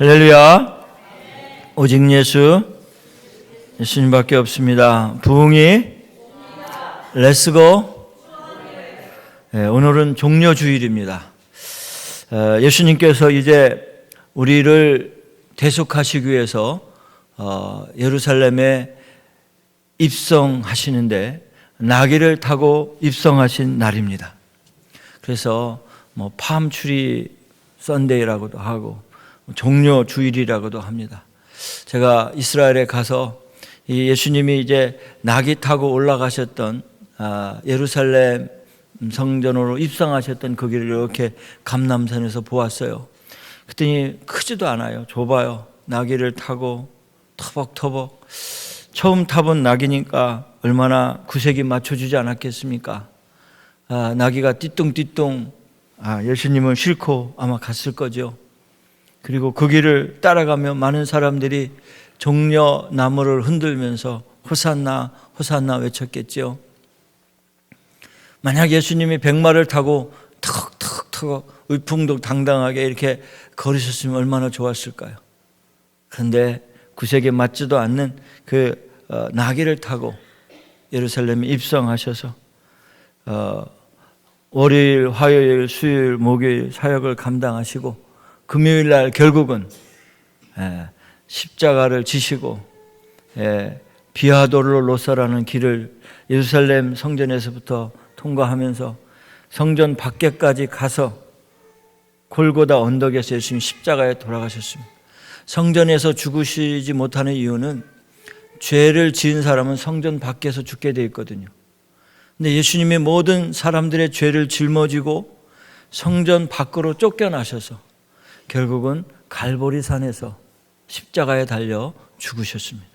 할렐루야. 오직 예수님밖에 없습니다. 부흥이 렛츠고. 오늘은 종려주일입니다. 예수님께서 이제 우리를 대속하시기 위해서 예루살렘에 입성하시는데 나귀를 타고 입성하신 날입니다. 그래서 팜트리 선데이라고도 하고 종려 주일이라고도 합니다. 제가 이스라엘에 가서 예수님이 이제 나귀 타고 올라가셨던 예루살렘 성전으로 입성하셨던 그 길을 이렇게 감람산에서 보았어요. 그랬더니 크지도 않아요. 좁아요. 나귀를 타고 터벅터벅. 처음 타본 나귀니까 얼마나 구색이 맞춰주지 않았겠습니까? 나귀가 띠뚱띠뚱 예수님을 싣고 아마 갔을 거죠. 그리고 그 길을 따라가며 많은 사람들이 종려 나무를 흔들면서 호산나 호산나 외쳤겠죠. 만약 예수님이 백마를 타고 턱턱턱 위풍당당하게 이렇게 걸으셨으면 얼마나 좋았을까요? 그런데 구색에 맞지도 않는 그 나귀를 타고 예루살렘에 입성하셔서 월요일, 화요일, 수요일, 목요일 사역을 감당하시고 금요일 날 결국은 십자가를 지시고 비아돌로로사라는 길을 예루살렘 성전에서부터 통과하면서 성전 밖에까지 가서 골고다 언덕에서 예수님 십자가에 돌아가셨습니다. 성전에서 죽으시지 못하는 이유는 죄를 지은 사람은 성전 밖에서 죽게 되어 있거든요. 근데 예수님이 모든 사람들의 죄를 짊어지고 성전 밖으로 쫓겨나셔서 결국은 갈보리산에서 십자가에 달려 죽으셨습니다.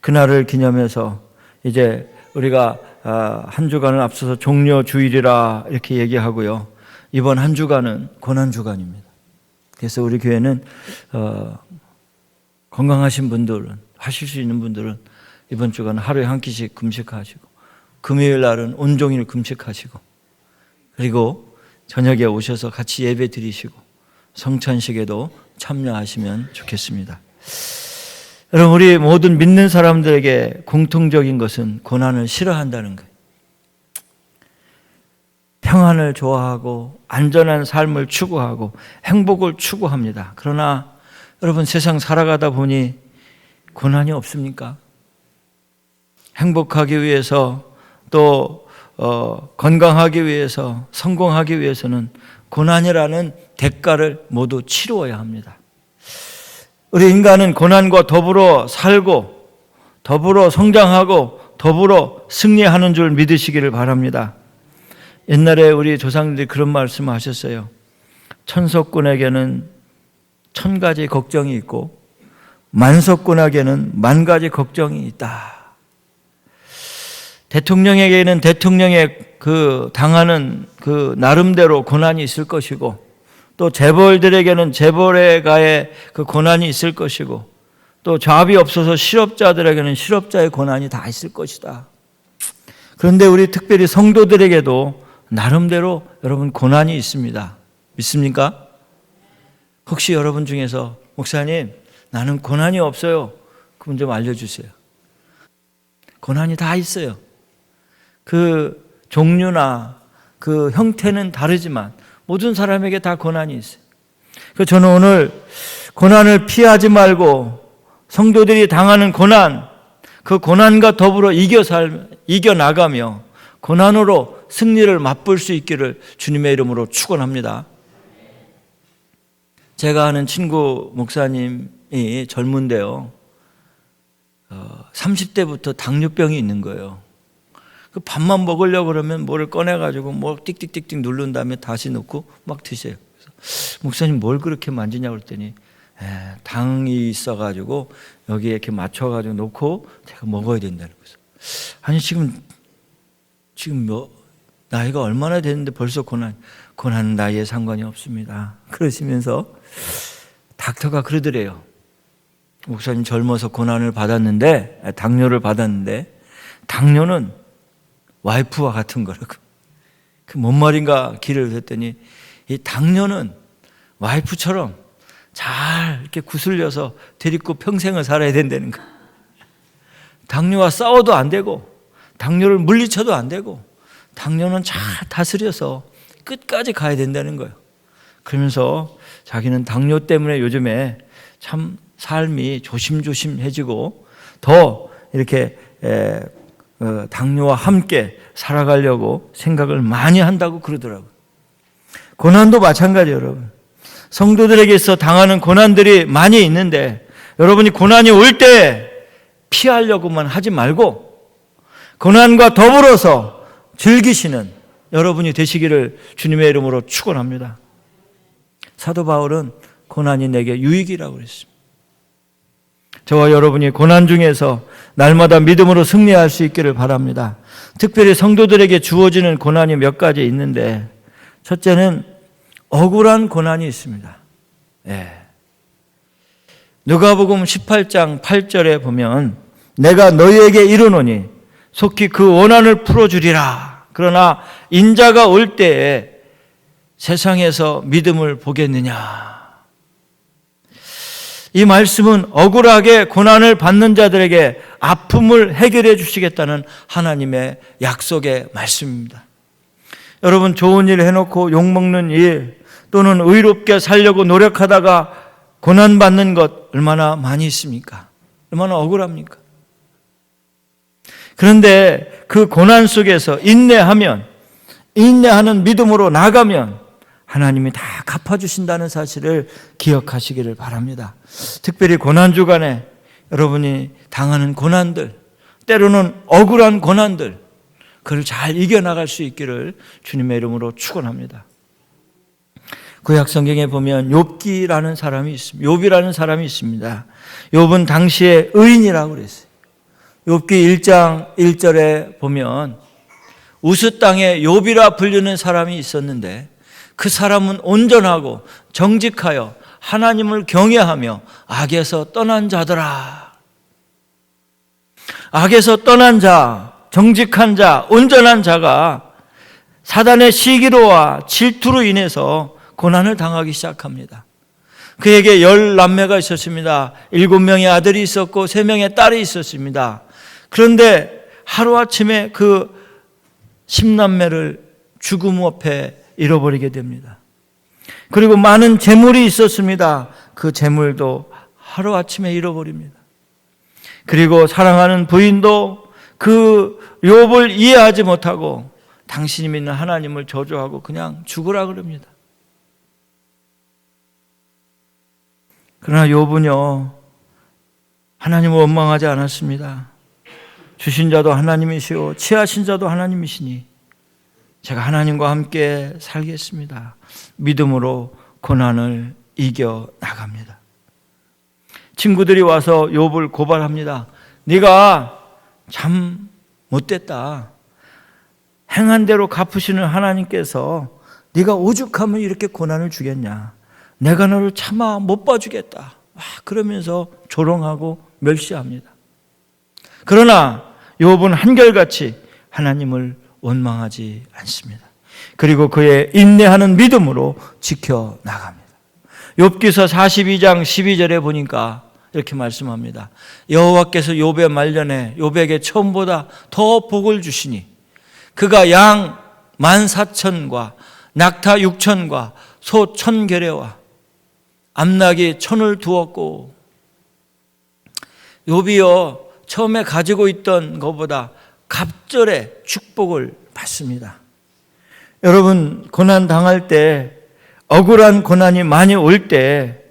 그날을 기념해서 이제 우리가 한 주간을 앞서서 종려주일이라 이렇게 얘기하고요. 이번 한 주간은 고난주간입니다. 그래서 우리 교회는 건강하신 분들은, 하실 수 있는 분들은 이번 주간은 하루에 한 끼씩 금식하시고 금요일 날은 온종일 금식하시고 그리고 저녁에 오셔서 같이 예배 드리시고 성찬식에도 참여하시면 좋겠습니다. 여러분, 우리 모든 믿는 사람들에게 공통적인 것은 고난을 싫어한다는 거예요. 평안을 좋아하고 안전한 삶을 추구하고 행복을 추구합니다. 그러나 여러분, 세상 살아가다 보니 고난이 없습니까? 행복하기 위해서 또 건강하기 위해서 성공하기 위해서는 고난이라는 대가를 모두 치루어야 합니다. 우리 인간은 고난과 더불어 살고 더불어 성장하고 더불어 승리하는 줄 믿으시기를 바랍니다. 옛날에 우리 조상들이 그런 말씀을 하셨어요. 천석군에게는 1000가지 걱정이 있고 만석군에게는 10,000가지 걱정이 있다. 대통령에게는 대통령의 당하는 나름대로 고난이 있을 것이고 또 재벌들에게는 재벌가의 고난이 있을 것이고 또 잡이 없어서 실업자들에게는 실업자의 고난이 다 있을 것이다. 그런데 우리 특별히 성도들에게도 나름대로 여러분 고난이 있습니다. 믿습니까? 혹시 여러분 중에서 목사님 나는 고난이 없어요. 그럼 좀 알려주세요. 고난이 다 있어요. 그 종류나 그 형태는 다르지만 모든 사람에게 다 고난이 있어요. 그래서 저는 오늘 고난을 피하지 말고 성도들이 당하는 고난, 그 고난과 더불어 이겨나가며 고난으로 승리를 맛볼 수 있기를 주님의 이름으로 축원합니다. 제가 아는 친구 목사님이 젊은데요. 30대부터 당뇨병이 있는 거예요. 그 밥만 먹으려고 그러면 뭐를 꺼내가지고 뭐 띡띡띡띡 누른 다음에 다시 넣고 막 드세요. 그래서 목사님 뭘 그렇게 만지냐고 그랬더니 당이 있어가지고 여기에 이렇게 맞춰가지고 놓고 제가 먹어야 된다는 거죠. 아니 지금 나이가 얼마나 됐는데 벌써 고난은 나이에 상관이 없습니다. 그러시면서 닥터가 그러더래요. 목사님 젊어서 고난을 받았는데 당뇨를 받았는데 당뇨는 와이프와 같은 거라고. 그 뭔 말인가 길을 했더니 이 당뇨는 와이프처럼 잘 이렇게 구슬려서 데리고 평생을 살아야 된다는 거예요. 당뇨와 싸워도 안 되고, 당뇨를 물리쳐도 안 되고, 당뇨는 잘 다스려서 끝까지 가야 된다는 거예요. 그러면서 자기는 당뇨 때문에 요즘에 참 삶이 조심조심해지고 더 이렇게 당뇨와 함께 살아가려고 생각을 많이 한다고 그러더라고요. 고난도 마찬가지예요, 여러분. 성도들에게서 당하는 고난들이 많이 있는데 여러분이 고난이 올 때 피하려고만 하지 말고 고난과 더불어서 즐기시는 여러분이 되시기를 주님의 이름으로 축원합니다. 사도 바울은 고난이 내게 유익이라고 그랬습니다. 저와 여러분이 고난 중에서 날마다 믿음으로 승리할 수 있기를 바랍니다. 특별히 성도들에게 주어지는 고난이 몇 가지 있는데 첫째는 억울한 고난이 있습니다. 누가복음 18장 8절에 보면 내가 너희에게 이르노니 속히 그 원한을 풀어주리라. 그러나 인자가 올 때에 세상에서 믿음을 보겠느냐. 이 말씀은 억울하게 고난을 받는 자들에게 아픔을 해결해 주시겠다는 하나님의 약속의 말씀입니다. 여러분, 좋은 일 해놓고 욕먹는 일 또는 의롭게 살려고 노력하다가 고난받는 것 얼마나 많이 있습니까? 얼마나 억울합니까? 그런데 그 고난 속에서 인내하는 믿음으로 나가면 하나님이 다 갚아주신다는 사실을 기억하시기를 바랍니다. 특별히 고난 주간에 여러분이 당하는 고난들, 때로는 억울한 고난들, 그걸 잘 이겨나갈 수 있기를 주님의 이름으로 축원합니다. 구약 성경에 보면 욥이라는 사람이 있습니다. 욥은 당시에 의인이라고 그랬어요. 욥기 1장 1절에 보면 우스 땅에 욥이라 불리는 사람이 있었는데 그 사람은 온전하고 정직하여 하나님을 경외하며 악에서 떠난 자더라. 악에서 떠난 자, 정직한 자, 온전한 자가 사단의 시기로와 질투로 인해서 고난을 당하기 시작합니다. 그에게 10남매가 있었습니다. 7명의 아들이 있었고 3명의 딸이 있었습니다. 그런데 하루아침에 그 10남매를 죽음 앞에 잃어버리게 됩니다. 그리고 많은 재물이 있었습니다. 그 재물도 하루아침에 잃어버립니다. 그리고 사랑하는 부인도 그 욥을 이해하지 못하고 당신이 믿는 하나님을 저주하고 그냥 죽으라 그럽니다. 그러나 욥은요, 하나님을 원망하지 않았습니다. 주신 자도 하나님이시오 취하신 자도 하나님이시니 제가 하나님과 함께 살겠습니다. 믿음으로 고난을 이겨 나갑니다. 친구들이 와서 욥을 고발합니다. 네가 참 못됐다. 행한 대로 갚으시는 하나님께서 네가 오죽하면 이렇게 고난을 주겠냐. 내가 너를 차마 못 봐주겠다. 그러면서 조롱하고 멸시합니다. 그러나 욥은 한결같이 하나님을 원망하지 않습니다. 그리고 그의 인내하는 믿음으로 지켜나갑니다. 욥기서 42장 12절에 보니까 이렇게 말씀합니다. 여호와께서 욥의 말년에 욥에게 처음보다 더 복을 주시니 그가 양 14,000과 낙타 6,000과 소 1,000계례와 암낙이 1,000을 두었고, 욥이요 처음에 가지고 있던 것보다 갑절의 축복을 받습니다. 여러분, 고난 당할 때, 억울한 고난이 많이 올 때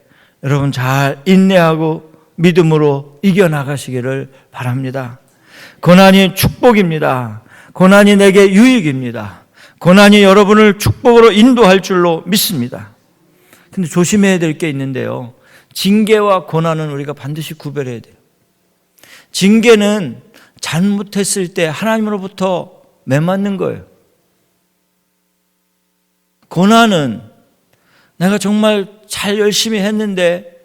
여러분 잘 인내하고 믿음으로 이겨나가시기를 바랍니다. 고난이 축복입니다. 고난이 내게 유익입니다. 고난이 여러분을 축복으로 인도할 줄로 믿습니다. 근데 조심해야 될 게 있는데요, 징계와 고난은 우리가 반드시 구별해야 돼요. 징계는 잘못했을 때 하나님으로부터 매맞는 거예요. 고난은 내가 정말 잘 열심히 했는데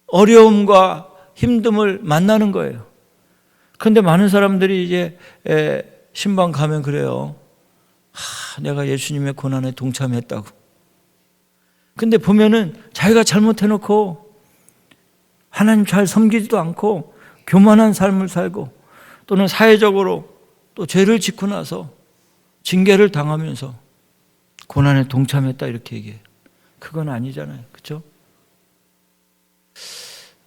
어려움과 힘듦을 만나는 거예요. 그런데 많은 사람들이 이제 신방 가면 그래요. 내가 예수님의 고난에 동참했다고. 근데 보면은 자기가 잘못해놓고 하나님 잘 섬기지도 않고 교만한 삶을 살고 또는 사회적으로 또 죄를 짓고 나서 징계를 당하면서 고난에 동참했다 이렇게 얘기해요. 그건 아니잖아요. 그렇죠?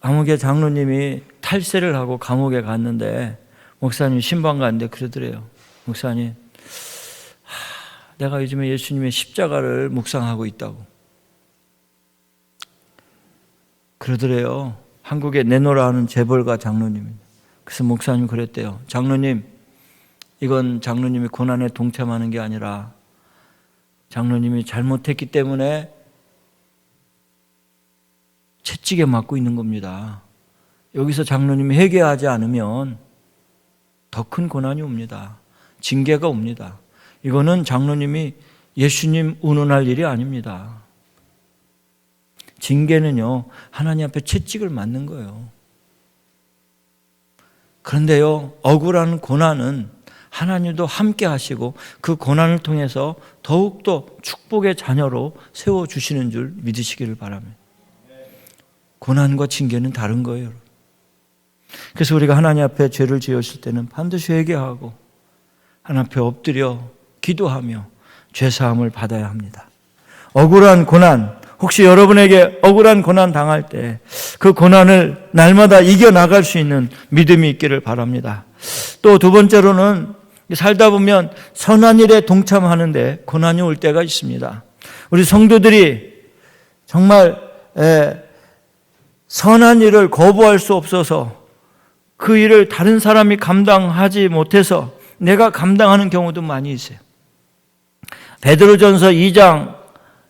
감옥의 장로님이 탈세를 하고 감옥에 갔는데 목사님 신방 갔는데 그러더래요. 목사님, 내가 요즘에 예수님의 십자가를 묵상하고 있다고. 그러더래요. 한국에 내노라 하는 재벌가 장로님입니다. 그래서 목사님 그랬대요. 장로님, 이건 장로님이 고난에 동참하는 게 아니라 장로님이 잘못했기 때문에 채찍에 맞고 있는 겁니다. 여기서 장로님이 회개하지 않으면 더 큰 고난이 옵니다. 징계가 옵니다. 이거는 장로님이 예수님 운운할 일이 아닙니다. 징계는요, 하나님 앞에 채찍을 맞는 거예요. 그런데요, 억울한 고난은 하나님도 함께 하시고 그 고난을 통해서 더욱더 축복의 자녀로 세워주시는 줄 믿으시기를 바랍니다. 고난과 징계는 다른 거예요. 그래서 우리가 하나님 앞에 죄를 지었을 때는 반드시 회개하고 하나님 앞에 엎드려 기도하며 죄사함을 받아야 합니다. 억울한 고난, 혹시 여러분에게 억울한 고난 당할 때 그 고난을 날마다 이겨나갈 수 있는 믿음이 있기를 바랍니다. 또 두 번째로는 살다 보면 선한 일에 동참하는데 고난이 올 때가 있습니다. 우리 성도들이 정말 선한 일을 거부할 수 없어서 그 일을 다른 사람이 감당하지 못해서 내가 감당하는 경우도 많이 있어요. 베드로전서 2장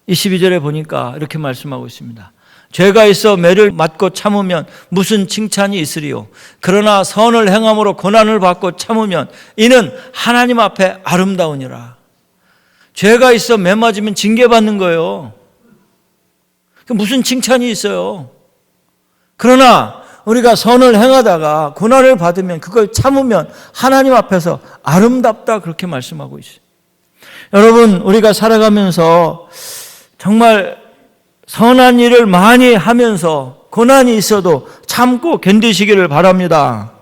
22절에 보니까 이렇게 말씀하고 있습니다. 죄가 있어 매를 맞고 참으면 무슨 칭찬이 있으리요. 그러나 선을 행함으로 고난을 받고 참으면 이는 하나님 앞에 아름다우니라. 죄가 있어 매 맞으면 징계받는 거예요. 무슨 칭찬이 있어요. 그러나 우리가 선을 행하다가 고난을 받으면 그걸 참으면 하나님 앞에서 아름답다 그렇게 말씀하고 있어요. 여러분, 우리가 살아가면서 정말 선한 일을 많이 하면서 고난이 있어도 참고 견디시기를 바랍니다.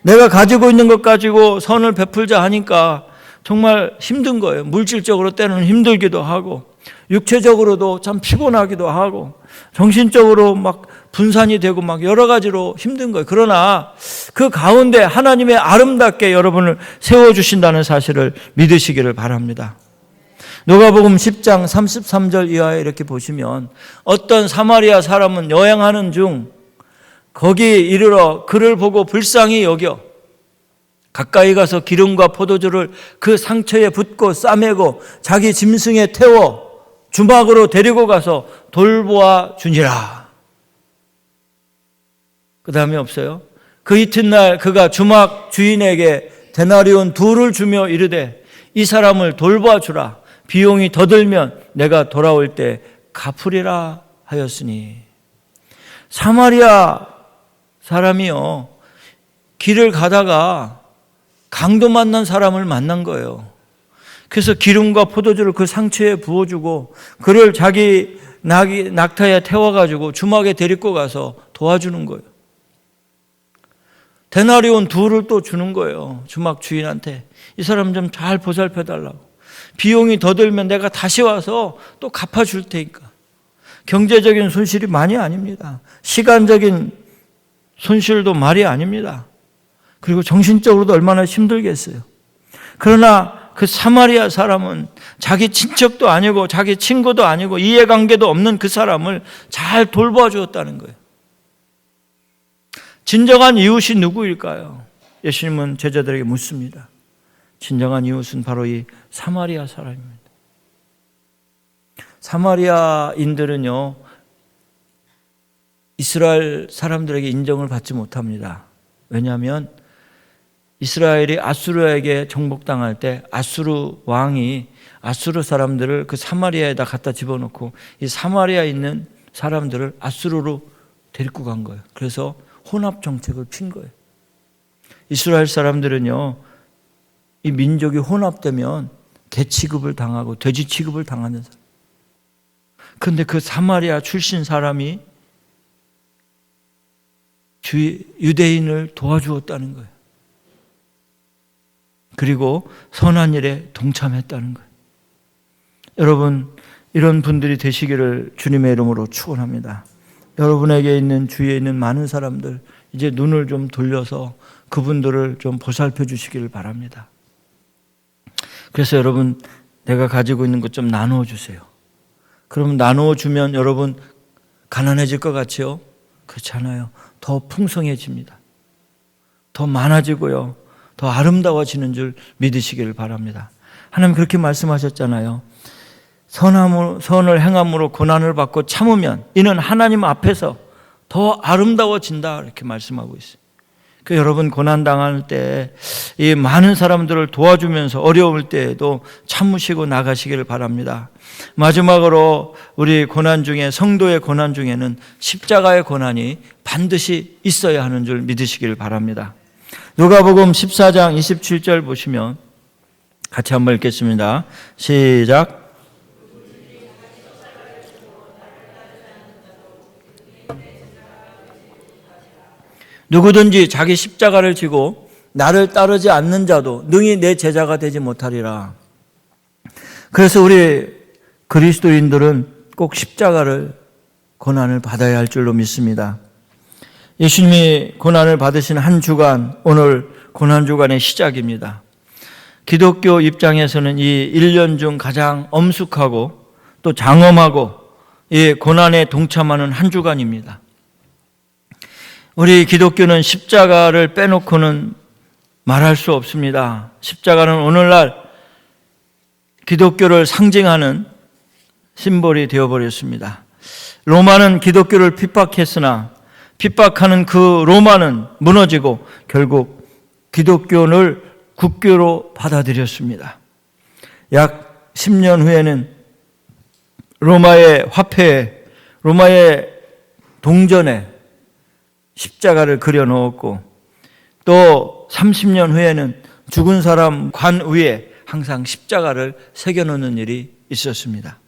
내가 가지고 있는 것 가지고 선을 베풀자 하니까 정말 힘든 거예요. 물질적으로 때로는 힘들기도 하고 육체적으로도 참 피곤하기도 하고 정신적으로 막 분산이 되고 막 여러 가지로 힘든 거예요. 그러나 그 가운데 하나님의 아름답게 여러분을 세워주신다는 사실을 믿으시기를 바랍니다. 누가복음 10장 33절 이하에 이렇게 보시면 어떤 사마리아 사람은 여행하는 중 거기 이르러 그를 보고 불쌍히 여겨 가까이 가서 기름과 포도주를 그 상처에 붓고 싸매고 자기 짐승에 태워 주막으로 데리고 가서 돌보아 주니라. 그 다음에 없어요. 그 이튿날 그가 주막 주인에게 데나리온 2를 주며 이르되 이 사람을 돌보아 주라. 비용이 더 들면 내가 돌아올 때 갚으리라 하였으니. 사마리아 사람이요, 길을 가다가 강도 만난 사람을 만난 거예요. 그래서 기름과 포도주를 그 상처에 부어주고 그를 자기 낙타에 태워가지고 주막에 데리고 가서 도와주는 거예요. 데나리온 2를 또 주는 거예요. 주막 주인한테. 이 사람 좀 잘 보살펴달라고. 비용이 더 들면 내가 다시 와서 또 갚아줄 테니까. 경제적인 손실이 많이 아닙니다. 시간적인 손실도 말이 아닙니다. 그리고 정신적으로도 얼마나 힘들겠어요. 그러나 그 사마리아 사람은 자기 친척도 아니고 자기 친구도 아니고 이해관계도 없는 그 사람을 잘 돌봐 주었다는 거예요. 진정한 이웃이 누구일까요? 예수님은 제자들에게 묻습니다. 진정한 이웃은 바로 이 사마리아 사람입니다. 사마리아인들은요, 이스라엘 사람들에게 인정을 받지 못합니다. 왜냐하면 이스라엘이 아수르에게 정복당할 때 아수르 왕이 아수르 사람들을 그 사마리아에다 갖다 집어넣고 이 사마리아에 있는 사람들을 아수르로 데리고 간 거예요. 그래서 혼합 정책을 핀 거예요. 이스라엘 사람들은요, 이 민족이 혼합되면 개 취급을 당하고 돼지 취급을 당하는 사람. 그런데 그 사마리아 출신 사람이 유대인을 도와주었다는 거예요. 그리고 선한 일에 동참했다는 거예요. 여러분, 이런 분들이 되시기를 주님의 이름으로 축원합니다. 여러분에게 있는 주위에 있는 많은 사람들, 이제 눈을 좀 돌려서 그분들을 좀 보살펴 주시기를 바랍니다. 그래서 여러분, 내가 가지고 있는 것 좀 나누어 주세요. 그러면 나누어 주면 여러분 가난해질 것 같지요? 그렇지 않아요. 더 풍성해집니다. 더 많아지고요. 더 아름다워지는 줄 믿으시기를 바랍니다. 하나님 그렇게 말씀하셨잖아요. 선을 행함으로 고난을 받고 참으면 이는 하나님 앞에서 더 아름다워진다, 이렇게 말씀하고 있어요. 그 여러분 고난 당할 때 이 많은 사람들을 도와주면서 어려울 때에도 참으시고 나가시기를 바랍니다. 마지막으로 우리 고난 중에, 성도의 고난 중에는 십자가의 고난이 반드시 있어야 하는 줄 믿으시기를 바랍니다. 누가복음 14장 27절 보시면 같이 한번 읽겠습니다. 시작. 누구든지 자기 십자가를 지고 나를 따르지 않는 자도 능히 내 제자가 되지 못하리라. 그래서 우리 그리스도인들은 꼭 십자가를, 고난을 받아야 할 줄로 믿습니다. 예수님이 고난을 받으신 한 주간, 오늘 고난주간의 시작입니다. 기독교 입장에서는 이 1년 중 가장 엄숙하고 또 장엄하고 이 고난에 동참하는 한 주간입니다. 우리 기독교는 십자가를 빼놓고는 말할 수 없습니다. 십자가는 오늘날 기독교를 상징하는 심볼이 되어버렸습니다. 로마는 기독교를 핍박했으나 핍박하는 그 로마는 무너지고 결국 기독교를 국교로 받아들였습니다. 약 10년 후에는 로마의 화폐에, 로마의 동전에 십자가를 그려 넣었고, 또 30년 후에는 죽은 사람 관 위에 항상 십자가를 새겨 놓는 일이 있었습니다.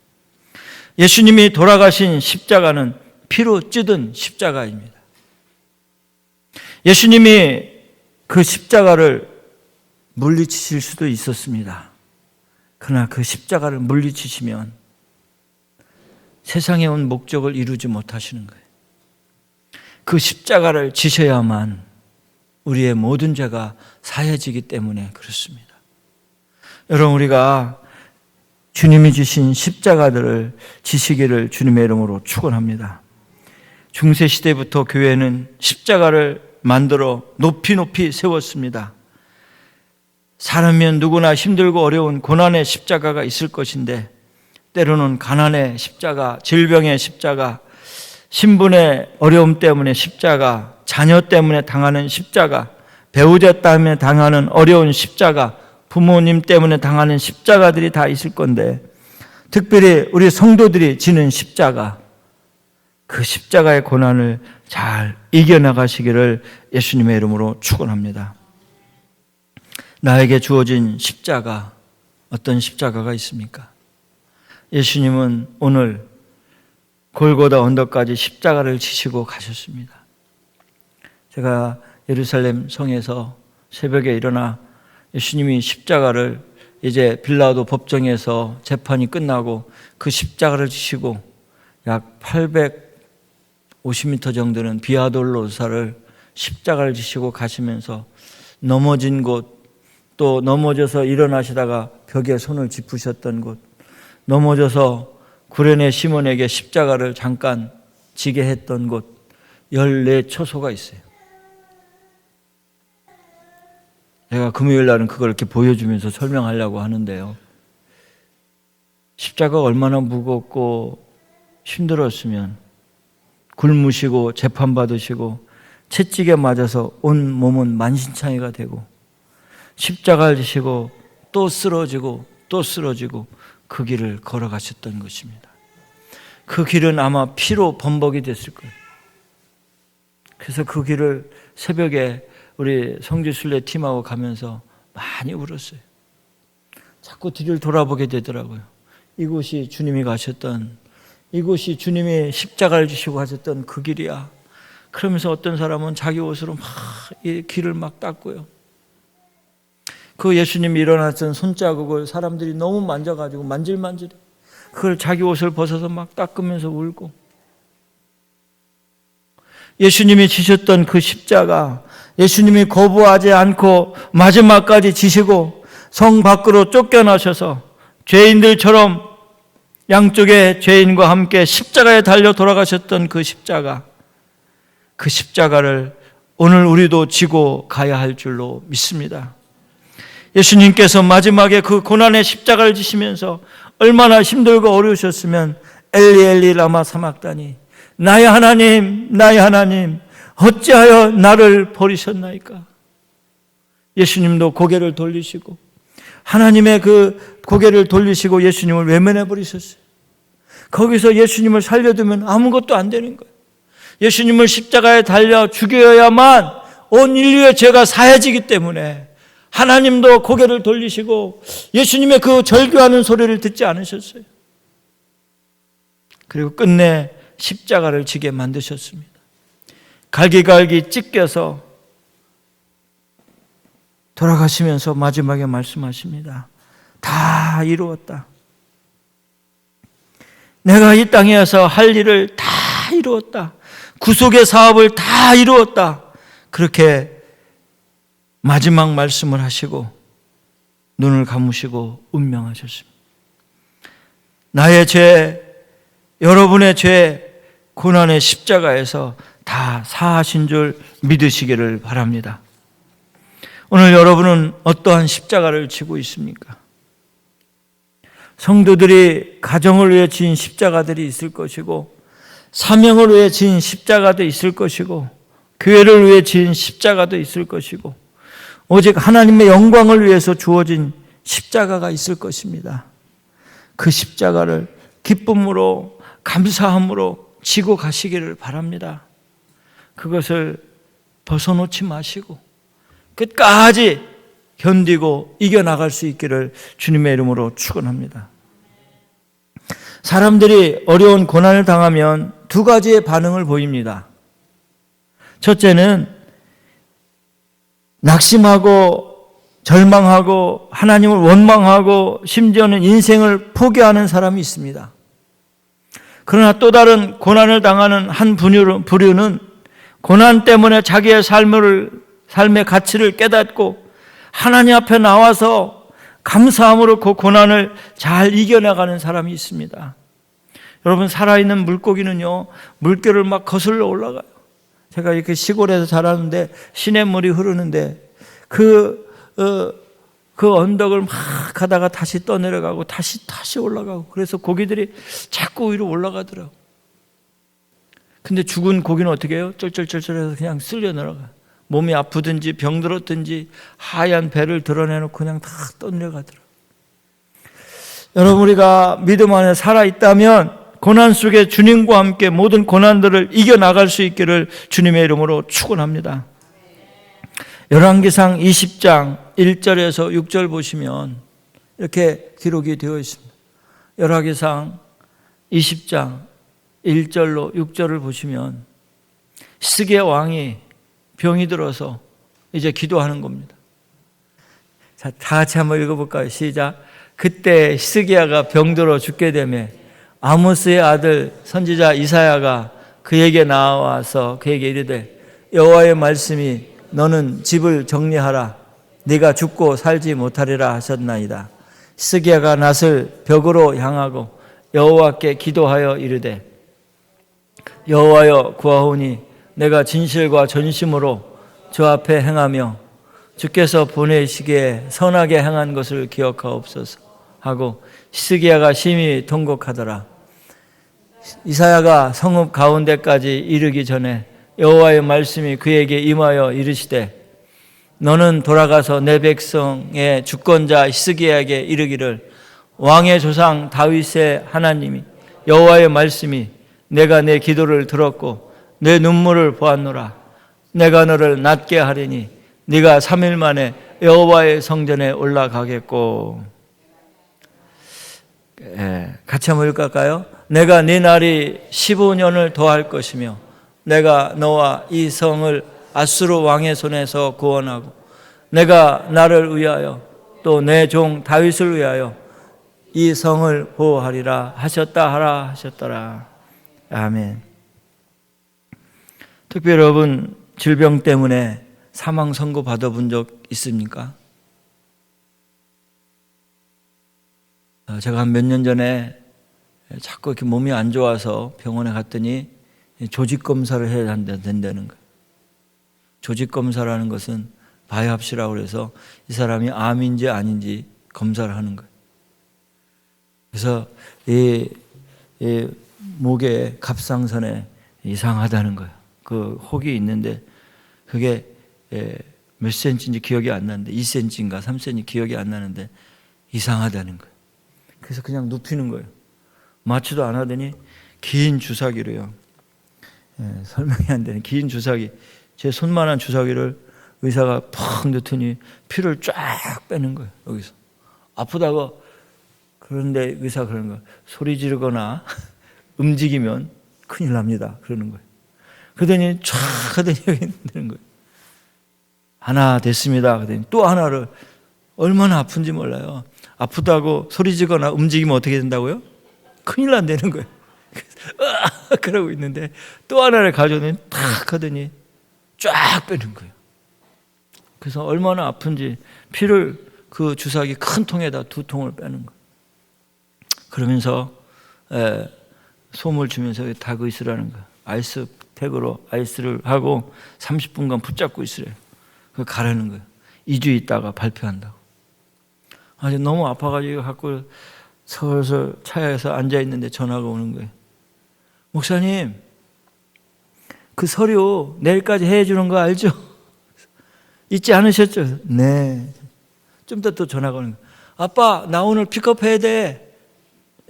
예수님이 돌아가신 십자가는 피로 찌든 십자가입니다. 예수님이 그 십자가를 물리치실 수도 있었습니다. 그러나 그 십자가를 물리치시면 세상에 온 목적을 이루지 못하시는 거예요. 그 십자가를 지셔야만 우리의 모든 죄가 사해지기 때문에 그렇습니다. 여러분, 우리가 주님이 주신 십자가들을 지시기를 주님의 이름으로 축원합니다. 중세시대부터 교회는 십자가를 만들어 높이 높이 세웠습니다. 사람이면 누구나 힘들고 어려운 고난의 십자가가 있을 것인데, 때로는 가난의 십자가, 질병의 십자가, 신분의 어려움 때문에 십자가, 자녀 때문에 당하는 십자가, 배우자 때문에 당하는 어려운 십자가, 부모님 때문에 당하는 십자가들이 다 있을 건데, 특별히 우리 성도들이 지는 십자가, 그 십자가의 고난을 잘 이겨나가시기를 예수님의 이름으로 축원합니다. 나에게 주어진 십자가, 어떤 십자가가 있습니까? 예수님은 오늘 골고다 언덕까지 십자가를 지시고 가셨습니다. 제가 예루살렘 성에서 새벽에 일어나 예수님이 십자가를, 이제 빌라도 법정에서 재판이 끝나고 그 십자가를 지시고 약 850m 정도는 비아돌로사를 십자가를 지시고 가시면서 넘어진 곳, 또 넘어져서 일어나시다가 벽에 손을 짚으셨던 곳, 넘어져서 구레네 시몬에게 십자가를 잠깐 지게 했던 곳, 14초소가 있어요. 제가 금요일 날은 그걸 이렇게 보여주면서 설명하려고 하는데요. 십자가가 얼마나 무겁고 힘들었으면, 굶으시고 재판받으시고 채찍에 맞아서 온 몸은 만신창이가 되고 십자가를 지시고 또 쓰러지고 또 쓰러지고 그 길을 걸어가셨던 것입니다. 그 길은 아마 피로 범벅이 됐을 거예요. 그래서 그 길을 새벽에 우리 성지순례 팀하고 가면서 많이 울었어요. 자꾸 뒤를 돌아보게 되더라고요. 이곳이 주님이 가셨던 이곳이 주님이 십자가를 지시고 가셨던 그 길이야. 그러면서 어떤 사람은 자기 옷으로 막 이 길을 막 닦고요. 그 예수님이 일어났던 손자국을 사람들이 너무 만져가지고 만질만질해. 그걸 자기 옷을 벗어서 막 닦으면서 울고. 예수님이 지셨던 그 십자가, 예수님이 거부하지 않고 마지막까지 지시고 성 밖으로 쫓겨나셔서 죄인들처럼 양쪽에 죄인과 함께 십자가에 달려 돌아가셨던 그 십자가를 오늘 우리도 지고 가야 할 줄로 믿습니다. 예수님께서 마지막에 그 고난의 십자가를 지시면서 얼마나 힘들고 어려우셨으면 엘리 엘리 라마 사막다니, 나의 하나님 나의 하나님 어찌하여 나를 버리셨나이까. 예수님도 고개를 돌리시고, 하나님의 그 고개를 돌리시고 예수님을 외면해 버리셨어요. 거기서 예수님을 살려두면 아무것도 안 되는 거예요. 예수님을 십자가에 달려 죽여야만 온 인류의 죄가 사해지기 때문에 하나님도 고개를 돌리시고 예수님의 그 절규하는 소리를 듣지 않으셨어요. 그리고 끝내 십자가를 지게 만드셨습니다. 갈기갈기 찢겨서 돌아가시면서 마지막에 말씀하십니다. 다 이루었다. 내가 이 땅에서 할 일을 다 이루었다. 구속의 사업을 다 이루었다. 그렇게 마지막 말씀을 하시고 눈을 감으시고 운명하셨습니다. 나의 죄, 여러분의 죄, 고난의 십자가에서 다 사하신 줄 믿으시기를 바랍니다. 오늘 여러분은 어떠한 십자가를 지고 있습니까? 성도들이 가정을 위해 지은 십자가들이 있을 것이고, 사명을 위해 지은 십자가도 있을 것이고, 교회를 위해 지은 십자가도 있을 것이고, 오직 하나님의 영광을 위해서 주어진 십자가가 있을 것입니다. 그 십자가를 기쁨으로 감사함으로 지고 가시기를 바랍니다. 그것을 벗어놓지 마시고 끝까지 견디고 이겨나갈 수 있기를 주님의 이름으로 축원합니다. 사람들이 어려운 고난을 당하면 두 가지의 반응을 보입니다. 첫째는 낙심하고 절망하고 하나님을 원망하고 심지어는 인생을 포기하는 사람이 있습니다. 그러나 또 다른 고난을 당하는 한 부류는 고난 때문에 자기의 삶의 가치를 깨닫고 하나님 앞에 나와서 감사함으로 그 고난을 잘 이겨나가는 사람이 있습니다. 여러분, 살아있는 물고기는요, 물결을 막 거슬러 올라가요. 제가 이렇게 시골에서 자라는데 시냇물이 흐르는데 그 언덕을 막 가다가 다시 떠내려가고 다시 올라가고, 그래서 고기들이 자꾸 위로 올라가더라고. 근데 죽은 고기는 어떻게 해요? 쩔쩔쩔쩔해서 그냥 쓸려 내려가요. 몸이 아프든지 병들었든지 하얀 배를 드러내놓고 그냥 다 떠내려가더라고요. 여러분, 우리가 믿음 안에 살아있다면 고난 속에 주님과 함께 모든 고난들을 이겨나갈 수 있기를 주님의 이름으로 축원합니다. 열왕기상 20장 1절에서 6절 보시면 이렇게 기록이 되어 있습니다. 열왕기상 20장 1절로 6절을 보시면 시스기야 왕이 병이 들어서 이제 기도하는 겁니다. 자, 다 같이 한번 읽어볼까요? 시작. 그때 시스기야가 병들어 죽게 되며 아모스의 아들 선지자 이사야가 그에게 나와서 그에게 이르되 여호와의 말씀이 너는 집을 정리하라. 네가 죽고 살지 못하리라 하셨나이다. 시스기야가 낫을 벽으로 향하고 여호와께 기도하여 이르되 여호와여 구하오니 내가 진실과 전심으로 주 앞에 행하며 주께서 보내시기에 선하게 행한 것을 기억하옵소서 하고 시스기야가 심히 통곡하더라. 이사야가 성읍 가운데까지 이르기 전에 여호와의 말씀이 그에게 임하여 이르시되 너는 돌아가서 내 백성의 주권자 히스기야에게 이르기를 왕의 조상 다윗의 하나님이 여호와의 말씀이 내가 내 기도를 들었고 내 눈물을 보았노라. 내가 너를 낫게 하리니 네가 3일 만에 여호와의 성전에 올라가겠고. 같이 한번 읽을까요? 내가 네 날이 15년을 더할 것이며 내가 너와 이 성을 아수르 왕의 손에서 구원하고 내가 나를 위하여 또 내 종 다윗을 위하여 이 성을 보호하리라 하셨다 하라 하셨더라. 아멘. 특별히 여러분 질병 때문에 사망 선고 받아본 적 있습니까? 제가 한 몇 년 전에 자꾸 이렇게 몸이 안 좋아서 병원에 갔더니 조직 검사를 해야 된다는 거예요. 조직 검사라는 것은 바이옵시라고 해서 이 사람이 암인지 아닌지 검사를 하는 거예요. 그래서 이 목에 갑상선에 이상하다는 거예요. 그 혹이 있는데 그게 몇 센치인지 기억이 안 나는데 2cm인가 3cm 기억이 안 나는데 이상하다는 거예요. 그래서 그냥 눕히는 거예요. 마취도 안 하더니 긴 주사기로요. 설명이 안 되는 긴 주사기, 제 손만한 주사기를 의사가 팍 넣더니 피를 쫙 빼는 거예요. 여기서 아프다고. 그런데 의사가 그러는 거예요. 소리 지르거나 움직이면 큰일 납니다. 그러는 거예요. 그러더니 쫙 하더니 여기 되는 거예요. 하나 됐습니다. 그러더니 또 하나를, 얼마나 아픈지 몰라요. 아프다고 소리 지르거나 움직이면 어떻게 된다고요? 큰일 난다는 거예요. 그러고 있는데 또 하나를 가져오더니 탁 하더니 쫙 빼는 거예요. 그래서 얼마나 아픈지 피를 그 주사기 큰 통에다 2통을 빼는 거예요. 그러면서 솜을 주면서 닭 있으라는 거예요. 아이스팩으로 아이스를 하고 30분간 붙잡고 있으래요. 그거 가라는 거예요. 2주 있다가 발표한다고. 아주 너무 아파가지고 갖고 서서 차에서 앉아있는데 전화가 오는 거예요. 목사님, 그 서류 내일까지 해주는 거 알죠? 잊지 않으셨죠? 네. 좀 더 또 전화가 오는 거예요. 아빠, 나 오늘 픽업해야 돼.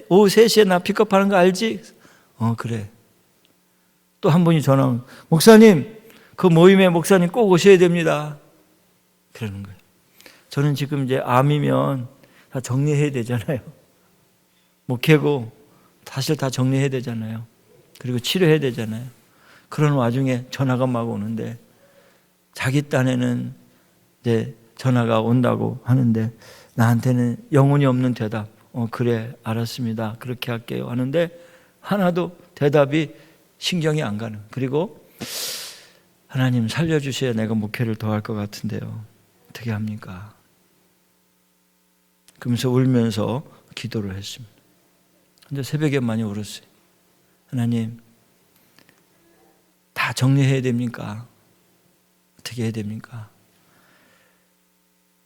오후 3시에 나 픽업하는 거 알지? 그래. 또 한 분이 전화 오는 거예요. 목사님, 그 모임에 목사님 꼭 오셔야 됩니다. 그러는 거예요. 저는 지금 이제 암이면 다 정리해야 되잖아요. 목회고 사실 다 정리해야 되잖아요. 그리고 치료해야 되잖아요. 그런 와중에 전화가 막 오는데 자기 딴에는 이제 전화가 온다고 하는데 나한테는 영혼이 없는 대답. 그래, 알았습니다. 그렇게 할게요. 하는데 하나도 대답이 신경이 안 가는. 그리고 하나님 살려주셔야 내가 목회를 더 할 것 같은데요. 어떻게 합니까? 그러면서 울면서 기도를 했습니다. 근데 새벽에 많이 울었어요. 하나님, 다 정리해야 됩니까? 어떻게 해야 됩니까?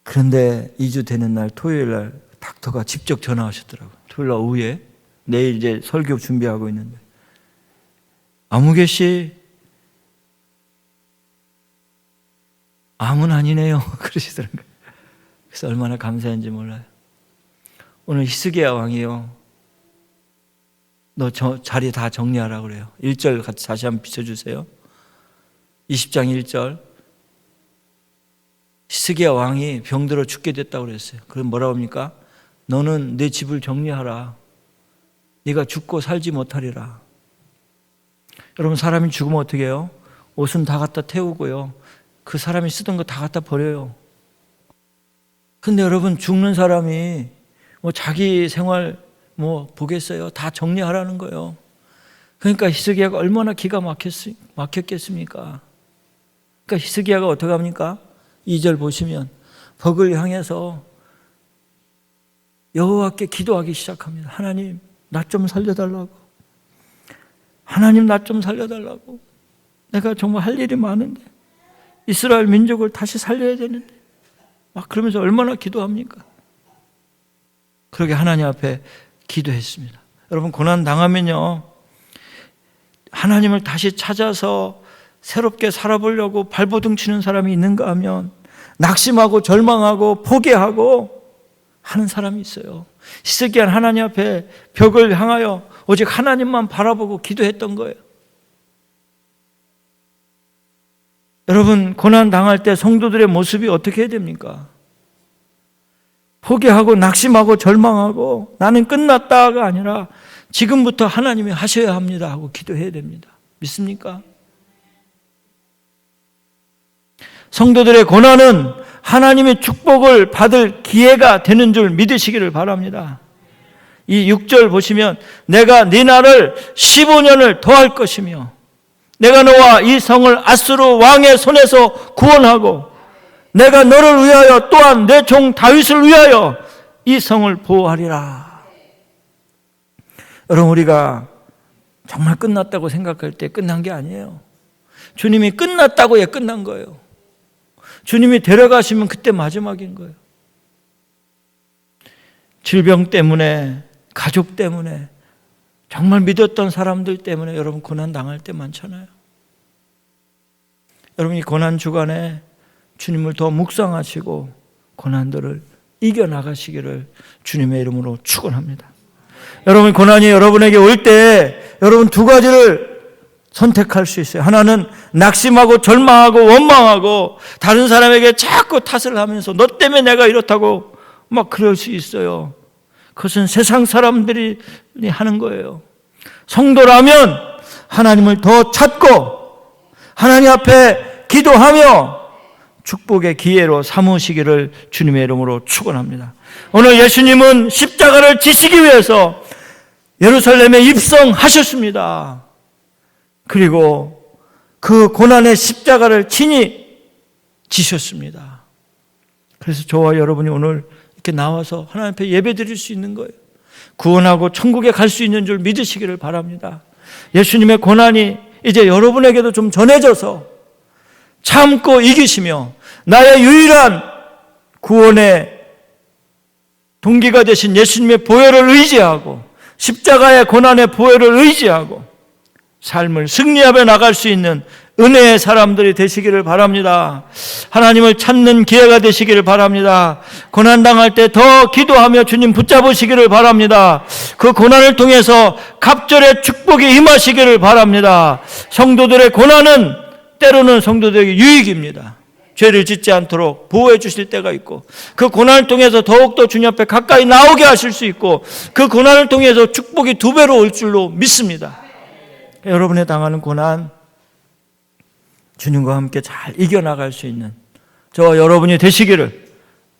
그런데 2주 되는 날 토요일 날 닥터가 직접 전화하셨더라고요. 토요일 날 오후에 내일 이제 설교 준비하고 있는데 아무개 씨 암은 아니네요. 그러시더라고요. 그래서 얼마나 감사한지 몰라요. 오늘 히스기야 왕이요, 너 자리 다 정리하라 그래요. 1절 같이 다시 한번 비춰주세요. 20장 1절. 히스기야 왕이 병들어 죽게 됐다고 그랬어요. 그럼 뭐라고 합니까? 너는 내 집을 정리하라. 네가 죽고 살지 못하리라. 여러분, 사람이 죽으면 어떻게 해요? 옷은 다 갖다 태우고요, 그 사람이 쓰던 거 다 갖다 버려요. 근데 여러분, 죽는 사람이 뭐 자기 생활 뭐 보겠어요? 다 정리하라는 거예요. 그러니까 히스기야가 얼마나 기가 막혔겠습니까? 그러니까 히스기야가 어떻게 합니까? 2절 보시면 벽을 향해서 여호와께 기도하기 시작합니다. 하나님, 나 좀 살려달라고. 하나님, 나 좀 살려달라고. 내가 정말 할 일이 많은데, 이스라엘 민족을 다시 살려야 되는데, 막 그러면서 얼마나 기도합니까? 그렇게 하나님 앞에 기도했습니다. 여러분, 고난 당하면요, 하나님을 다시 찾아서 새롭게 살아보려고 발버둥 치는 사람이 있는가 하면 낙심하고 절망하고 포기하고 하는 사람이 있어요. 히스기야는 하나님 앞에 벽을 향하여 오직 하나님만 바라보고 기도했던 거예요. 여러분, 고난 당할 때 성도들의 모습이 어떻게 해야 됩니까? 포기하고 낙심하고 절망하고 나는 끝났다가 아니라 지금부터 하나님이 하셔야 합니다 하고 기도해야 됩니다. 믿습니까? 성도들의 고난은 하나님의 축복을 받을 기회가 되는 줄 믿으시기를 바랍니다. 이 6절 보시면 내가 네 날을 15년을 더할 것이며 내가 너와 이 성을 아수르 왕의 손에서 구원하고 내가 너를 위하여 또한 내 종 다윗을 위하여 이 성을 보호하리라. 여러분, 우리가 정말 끝났다고 생각할 때 끝난 게 아니에요. 주님이 끝났다고 해 끝난 거예요. 주님이 데려가시면 그때 마지막인 거예요. 질병 때문에, 가족 때문에, 정말 믿었던 사람들 때문에 여러분 고난 당할 때 많잖아요. 여러분 이 고난 주간에 주님을 더 묵상하시고 고난들을 이겨나가시기를 주님의 이름으로 축원합니다. 여러분 고난이 여러분에게 올 때 여러분 두 가지를 선택할 수 있어요. 하나는 낙심하고 절망하고 원망하고 다른 사람에게 자꾸 탓을 하면서 너 때문에 내가 이렇다고 막 그럴 수 있어요. 그것은 세상 사람들이 하는 거예요. 성도라면 하나님을 더 찾고 하나님 앞에 기도하며 축복의 기회로 삼으시기를 주님의 이름으로 축원합니다. 오늘 예수님은 십자가를 지시기 위해서 예루살렘에 입성하셨습니다. 그리고 그 고난의 십자가를 친히 지셨습니다. 그래서 저와 여러분이 오늘 이렇게 나와서 하나님 앞에 예배 드릴 수 있는 거예요. 구원하고 천국에 갈 수 있는 줄 믿으시기를 바랍니다. 예수님의 고난이 이제 여러분에게도 좀 전해져서 참고 이기시며 나의 유일한 구원의 동기가 되신 예수님의 보혈을 의지하고 십자가의 고난의 보혈을 의지하고 삶을 승리하며 나갈 수 있는 은혜의 사람들이 되시기를 바랍니다. 하나님을 찾는 기회가 되시기를 바랍니다. 고난당할 때 더 기도하며 주님 붙잡으시기를 바랍니다. 그 고난을 통해서 갑절의 축복이 임하시기를 바랍니다. 성도들의 고난은 때로는 성도들에게 유익입니다. 죄를 짓지 않도록 보호해 주실 때가 있고 그 고난을 통해서 더욱더 주님 앞에 가까이 나오게 하실 수 있고 그 고난을 통해서 축복이 2배로 올 줄로 믿습니다. 여러분의 당하는 고난 주님과 함께 잘 이겨나갈 수 있는 저와 여러분이 되시기를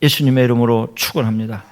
예수님의 이름으로 축원합니다.